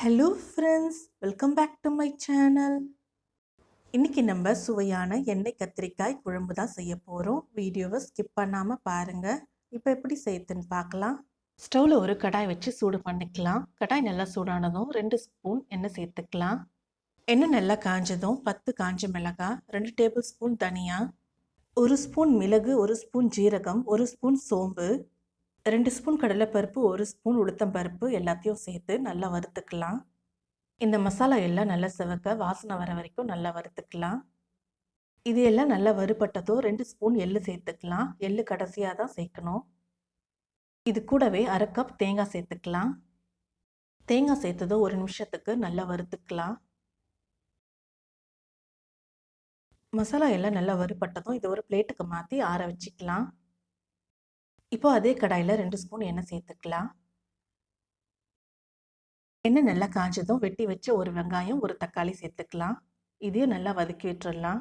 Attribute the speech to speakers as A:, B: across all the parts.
A: Hello friends, welcome back to my channel. இன்றைக்கி நம்ம சுவையான எண்ணெய் கத்திரிக்காய் குழம்பு தான் செய்ய போகிறோம். வீடியோவை ஸ்கிப் பண்ணாமல் பாருங்கள். இப்போ எப்படி செய்யுதுன்னு பார்க்கலாம். ஸ்டவ்வில் ஒரு கடாய் வச்சு சூடு பண்ணிக்கலாம். கடாய் நல்லா சூடானதும் 2 ஸ்பூன் எண்ணெய் சேர்த்துக்கலாம். எண்ணெய் நல்லா காஞ்சதும் 10 காஞ்ச மிளகாய், 2 டேபிள் ஸ்பூன் தனியா, 1 ஸ்பூன் மிளகு, 1 ஸ்பூன் ஜீரகம், 1 ஸ்பூன் சோம்பு, 2 ஸ்பூன் கடலைப்பருப்பு, 1 ஸ்பூன் உளுத்தம்பருப்பு எல்லாத்தையும் சேர்த்து நல்லா வறுத்துக்கலாம். இந்த மசாலா எல்லாம் நல்லா சிவக்க வாசனை வர வரைக்கும் நல்லா வறுத்துக்கலாம். இது எல்லாம் நல்லா வறுபட்டதும் 2 ஸ்பூன் எள்ளு சேர்த்துக்கலாம். எள்ளு கடைசியாக தான் சேர்க்கணும். இது கூடவே 1/2 கப் தேங்காய் சேர்த்துக்கலாம். தேங்காய் சேர்த்ததும் 1 நிமிஷத்துக்கு நல்லா வறுத்துக்கலாம். மசாலா எல்லாம் நல்லா வறுபட்டதும் இது ஒரு பிளேட்டுக்கு மாற்றி ஆற வச்சுக்கலாம். இப்போ அதே கடாயில் 2 ஸ்பூன் எண்ணெய் சேர்த்துக்கலாம். எண்ணெய் நல்லா காஞ்சதும் வெட்டி வச்ச ஒரு வெங்காயம், ஒரு தக்காளி சேர்த்துக்கலாம். இதையும் நல்லா வதக்கி விட்டுறலாம்.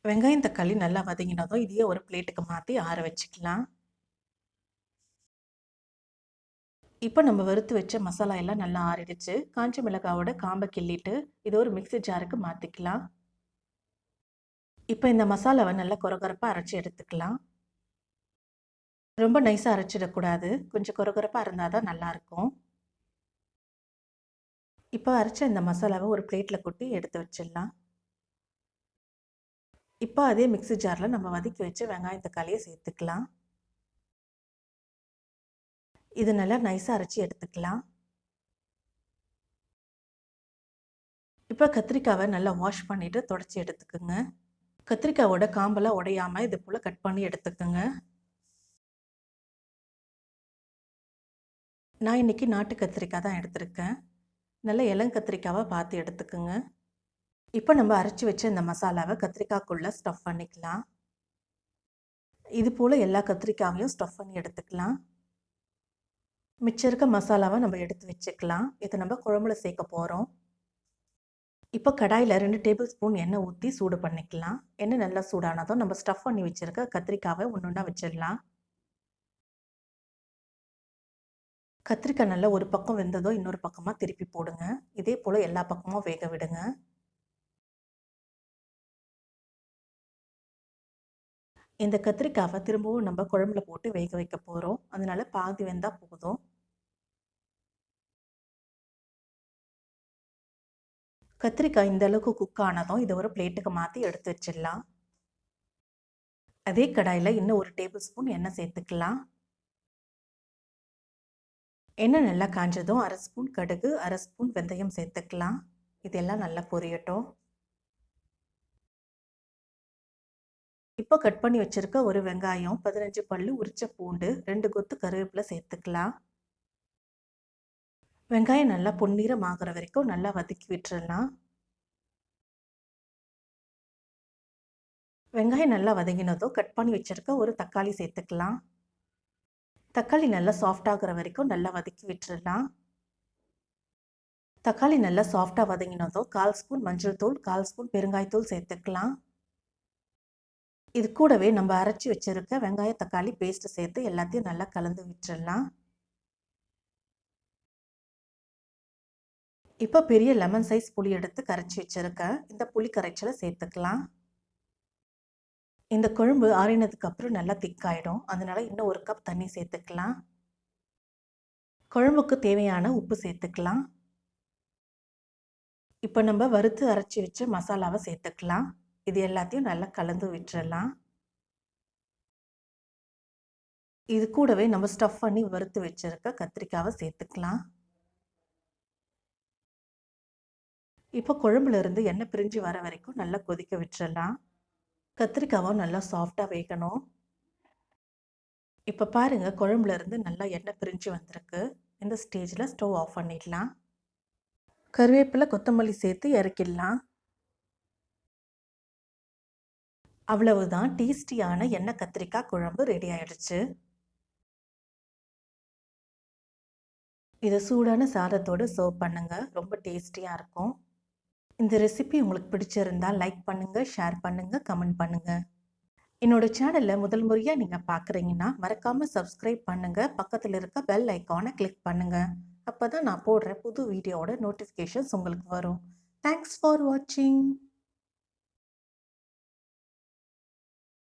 A: வெங்காயம் தக்காளி நல்லா வதங்கினதும் இதையே ஒரு பிளேட்டுக்கு மாற்றி ஆற வச்சுக்கலாம். இப்போ நம்ம வறுத்து வச்ச மசாலா எல்லாம் நல்லா ஆறிடுச்சு. காஞ்ச மிளகாவோட காம்பை கிள்ளிட்டு இதை ஒரு மிக்ஸி ஜாருக்கு மாற்றிக்கலாம். இப்போ இந்த மசாலாவை நல்லா கொரகொரப்பாக அரைச்சி எடுத்துக்கலாம். ரொம்ப நைஸாக அரைச்சிடக்கூடாது. கொஞ்சம் கொரகொரப்பாக இருந்தால் தான் நல்லாயிருக்கும். இப்போ அரைச்ச இந்த மசாலாவை ஒரு பிளேட்டில் கொட்டி எடுத்து வச்சிடலாம். இப்போ அதே மிக்ஸி ஜாரில் நம்ம வதக்கி வச்சு வெங்காயம் தக்காளியை சேர்த்துக்கலாம். இது நல்லா நைஸாக அரைச்சி எடுத்துக்கலாம். இப்போ கத்திரிக்காவை நல்லா வாஷ் பண்ணிவிட்டு தொடச்சி எடுத்துக்கோங்க. கத்திரிக்காவோட காம்பெல்லாம் உடையாமல் இது போல் கட் பண்ணி எடுத்துக்கோங்க. நான் இன்றைக்கி நாட்டு கத்திரிக்காய் தான் எடுத்திருக்கேன். நல்ல இளங்கத்திரிக்காவை பார்த்து எடுத்துக்கோங்க. இப்போ நம்ம அரைச்சி வச்ச இந்த மசாலாவை கத்திரிக்காய்க்குள்ளே ஸ்டஃப் பண்ணிக்கலாம். இது போல் எல்லா கத்திரிக்காவையும் ஸ்டஃப் பண்ணி எடுத்துக்கலாம். மிச்சம் இருக்க மசாலாவை நம்ம எடுத்து வச்சுக்கலாம். இதை நம்ம குழம்புல சேர்க்க போகிறோம். இப்போ கடாயில் 2 டேபிள் ஸ்பூன் எண்ணெய் ஊற்றி சூடு பண்ணிக்கலாம். எண்ணெய் நல்லா சூடானதும் நம்ம ஸ்டஃப் பண்ணி வச்சுருக்க கத்திரிக்காவை ஒன்று ஒன்றா வச்சிடலாம். கத்திரிக்காய் நல்லா ஒரு பக்கம் வெந்ததோ இன்னொரு பக்கமாக திருப்பி போடுங்க. இதே போல் எல்லா பக்கமும் வேக விடுங்க. இந்த கத்திரிக்காவை திரும்பவும் நம்ம குழம்புல போட்டு வேக வைக்க போகிறோம். அதனால பாதி வெந்தால் போதும். கத்திரிக்காய் இந்த அளவுக்கு குக் ஆனதும் இதை ஒரு பிளேட்டுக்கு மாற்றி எடுத்து வச்சிடலாம். அதே கடாயில் இன்னும் 1 டேபிள் ஸ்பூன் எண்ணெய் சேர்த்துக்கலாம். எண்ணெய் நல்லா காஞ்சதும் 1/2 ஸ்பூன் கடுகு, 1/2 ஸ்பூன் வெந்தயம் சேர்த்துக்கலாம். இதெல்லாம் நல்லா பொரியட்டும். இப்போ கட் பண்ணி வச்சுருக்க ஒரு வெங்காயம், 15 பல்லு உரிச்ச பூண்டு, 2 கொத்து கருவேப்பிலை சேர்த்துக்கலாம். வெங்காயம் நல்லா பொன்னிறம் ஆகிற வரைக்கும் நல்லா வதக்கி விட்டுறலாம். வெங்காயம் நல்லா வதங்கினதும் கட் பண்ணி வச்சுருக்க ஒரு தக்காளி சேர்த்துக்கலாம். தக்காளி நல்லா சாஃப்டாகிற வரைக்கும் நல்லா வதக்கி விட்டுறலாம். தக்காளி நல்லா சாஃப்டாக வதங்கினதும் 1/4 ஸ்பூன் மஞ்சள் தூள், 1/4 ஸ்பூன் பெருங்காயத்தூள் சேர்த்துக்கலாம். இது கூடவே நம்ம அரைச்சி வச்சுருக்க வெங்காய தக்காளி பேஸ்ட்டு சேர்த்து எல்லாத்தையும் நல்லா கலந்து விட்டுறலாம். இப்போ பெரிய லெமன் சைஸ் புளி எடுத்து கரைச்சி வச்சுருக்கேன். இந்த புளி கரைச்சலை சேர்த்துக்கலாம். இந்த குழம்பு ஆறினதுக்கு அப்புறம் நல்லா திக்காயிடும். அதனால இன்னும் 1 கப் தண்ணி சேர்த்துக்கலாம். குழம்புக்கு தேவையான உப்பு சேர்த்துக்கலாம். இப்போ நம்ம வறுத்து அரைச்சி வச்ச மசாலாவை சேர்த்துக்கலாம். இது எல்லாத்தையும் நல்லா கலந்து விட்டுறலாம். இது கூடவே நம்ம ஸ்டஃப் பண்ணி வறுத்து வச்சிருக்க கத்திரிக்காவை சேர்த்துக்கலாம். இப்போ குழம்புல இருந்து எண்ணெய் பிரிஞ்சு வர வரைக்கும் நல்லா கொதிக்க விட்டுறலாம். கத்திரிக்காவும் நல்லா சாஃப்டாக வேகணும். இப்போ பாருங்கள், குழம்புல இருந்து நல்லா எண்ணெய் பிரிஞ்சு வந்திருக்கு. இந்த ஸ்டேஜில் ஸ்டவ் ஆஃப் பண்ணிடலாம். கருவேப்பிலை, கொத்தமல்லி சேர்த்து இறக்கிடலாம். அவ்வளவுதான், டேஸ்டியான எண்ணெய் கத்திரிக்காய் குழம்பு ரெடி ஆயிடுச்சு. இதை சூடான சாதத்தோடு சர்வ் பண்ணுங்கள். ரொம்ப டேஸ்டியாக இருக்கும். இந்த ரெசிபி உங்களுக்கு பிடிச்சிருந்தால் லைக் பண்ணுங்கள், ஷேர் பண்ணுங்கள், கமெண்ட் பண்ணுங்கள். என்னோட சேனலை முதல் முறையாக நீங்கள் பார்க்குறீங்கன்னா மறக்காமல் சப்ஸ்கிரைப் பண்ணுங்கள், பக்கத்தில் இருக்க பெல் ஐக்கானை கிளிக் பண்ணுங்கள். அப்போ தான் நான் போடுற புது வீடியோவோட நோட்டிஃபிகேஷன்ஸ் உங்களுக்கு வரும். தேங்க்ஸ் ஃபார் வாட்சிங்.